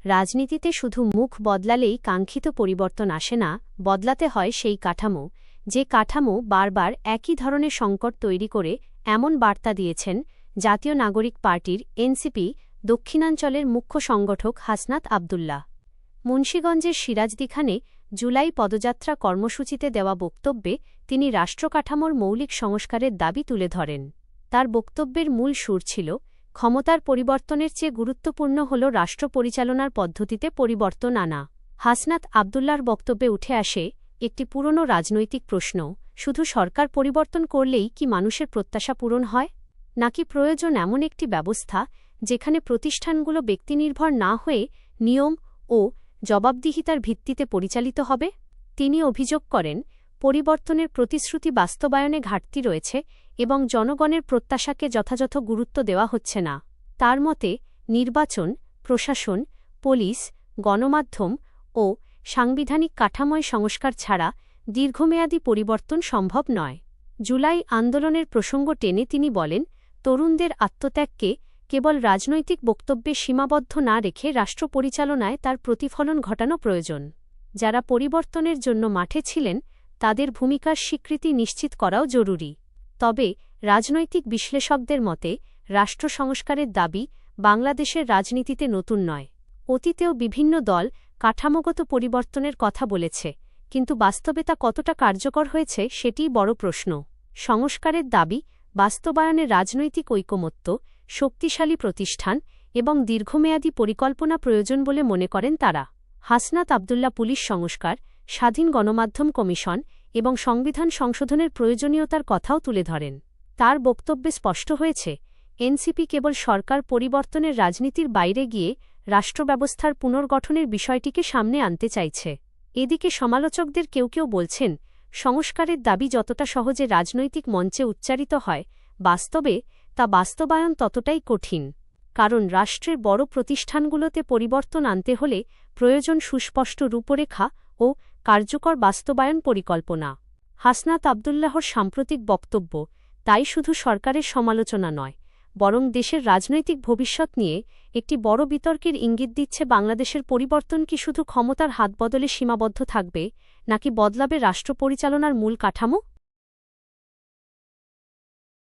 রাজনীতিতে শুধু মুখ বদলালেই কাঙ্ক্ষিত পরিবর্তন আসে না, বদলাতে হয় সেই কাঠামো, যে কাঠামো বারবার একই ধরনের সংকট তৈরি করে। এমন বার্তা দিয়েছেন জাতীয় নাগরিক পার্টির এনসিপি দক্ষিণাঞ্চলের মুখ্য সংগঠক হাসনাত আব্দুল্লাহ। মুন্সিগঞ্জের সিরাজদিখানে জুলাই পদযাত্রা কর্মসূচিতে দেওয়া বক্তব্যে তিনি রাষ্ট্রকাঠামোর মৌলিক সংস্কারের দাবি তুলে ধরেন। তার বক্তব্যের মূল সুর ছিল, ক্ষমতার পরিবর্তনের চেয়ে গুরুত্বপূর্ণ হল রাষ্ট্র পরিচালনার পদ্ধতিতে পরিবর্তন আনা। হাসনাত আব্দুল্লাহর বক্তব্যে উঠে আসে একটি পুরনো রাজনৈতিক প্রশ্ন, শুধু সরকার পরিবর্তন করলেই কি মানুষের প্রত্যাশা পূরণ হয়, নাকি প্রয়োজন এমন একটি ব্যবস্থা যেখানে প্রতিষ্ঠানগুলো ব্যক্তিনির্ভর না হয়ে নিয়ম ও জবাবদিহিতার ভিত্তিতে পরিচালিত হবে? তিনি অভিযোগ করেন, পরিবর্তনের প্রতিশ্রুতি বাস্তবায়নে ঘাটতি রয়েছে এবং জনগণের প্রত্যাশাকে যথাযথ গুরুত্ব দেওয়া হচ্ছে না। তার মতে, নির্বাচন, প্রশাসন, পুলিশ, গণমাধ্যম ও সাংবিধানিক কাঠামোয় সংস্কার ছাড়া দীর্ঘমেয়াদী পরিবর্তন সম্ভব নয়। জুলাই আন্দোলনের প্রসঙ্গ টেনে তিনি বলেন, তরুণদের আত্মত্যাগকে কেবল রাজনৈতিক বক্তব্যে সীমাবদ্ধ না রেখে রাষ্ট্র পরিচালনায় তার প্রতিফলন ঘটানো প্রয়োজন। যারা পরিবর্তনের জন্য মাঠে ছিলেন তাদের ভূমিকার স্বীকৃতি নিশ্চিত করাও জরুরি। তবে রাজনৈতিক বিশ্লেষকদের মতে, রাষ্ট্র সংস্কারের দাবি বাংলাদেশের রাজনীতিতে নতুন নয়। অতীতেও বিভিন্ন দল কাঠামোগত পরিবর্তনের কথা বলেছে, কিন্তু বাস্তবে তা কতটা কার্যকর হয়েছে সেটিই বড় প্রশ্ন। সংস্কারের দাবি বাস্তবায়নে রাজনৈতিক ঐকমত্য, শক্তিশালী প্রতিষ্ঠান এবং দীর্ঘমেয়াদী পরিকল্পনা প্রয়োজন বলে মনে করেন তারা। হাসনাত আব্দুল্লাহ পুলিশ সংস্কার, স্বাধীন গণমাধ্যম কমিশন এবং সংবিধান সংশোধনের প্রয়োজনীয়তার কথাও তুলে ধরেন। তার বক্তব্যে স্পষ্ট হয়েছে, এনসিপি কেবল সরকার পরিবর্তনের রাজনীতির বাইরে গিয়ে রাষ্ট্রব্যবস্থার পুনর্গঠনের বিষয়টিকে সামনে আনতে চাইছে। এদিকে সমালোচকদের কেউ কেউ বলছেন, সংস্কারের দাবি যতটা সহজে রাজনৈতিক মঞ্চে উচ্চারিত হয়, বাস্তবে তা বাস্তবায়ন ততটাই কঠিন। কারণ রাষ্ট্রের বড় প্রতিষ্ঠানগুলোতে পরিবর্তন আনতে হলে প্রয়োজন সুস্পষ্ট রূপরেখা ও কার্যকর বাস্তবায়ন পরিকল্পনা। হাসনাত আব্দুল্লাহর সাম্প্রতিক বক্তব্য তাই শুধু সরকারের সমালোচনা নয়, বরং দেশের রাজনৈতিক ভবিষ্যৎ নিয়ে একটি বড় বিতর্কের ইঙ্গিত দিচ্ছে। বাংলাদেশের পরিবর্তন কি শুধু ক্ষমতার হাতবদলে সীমাবদ্ধ থাকবে, নাকি বদলাবে রাষ্ট্র পরিচালনার মূল কাঠামো?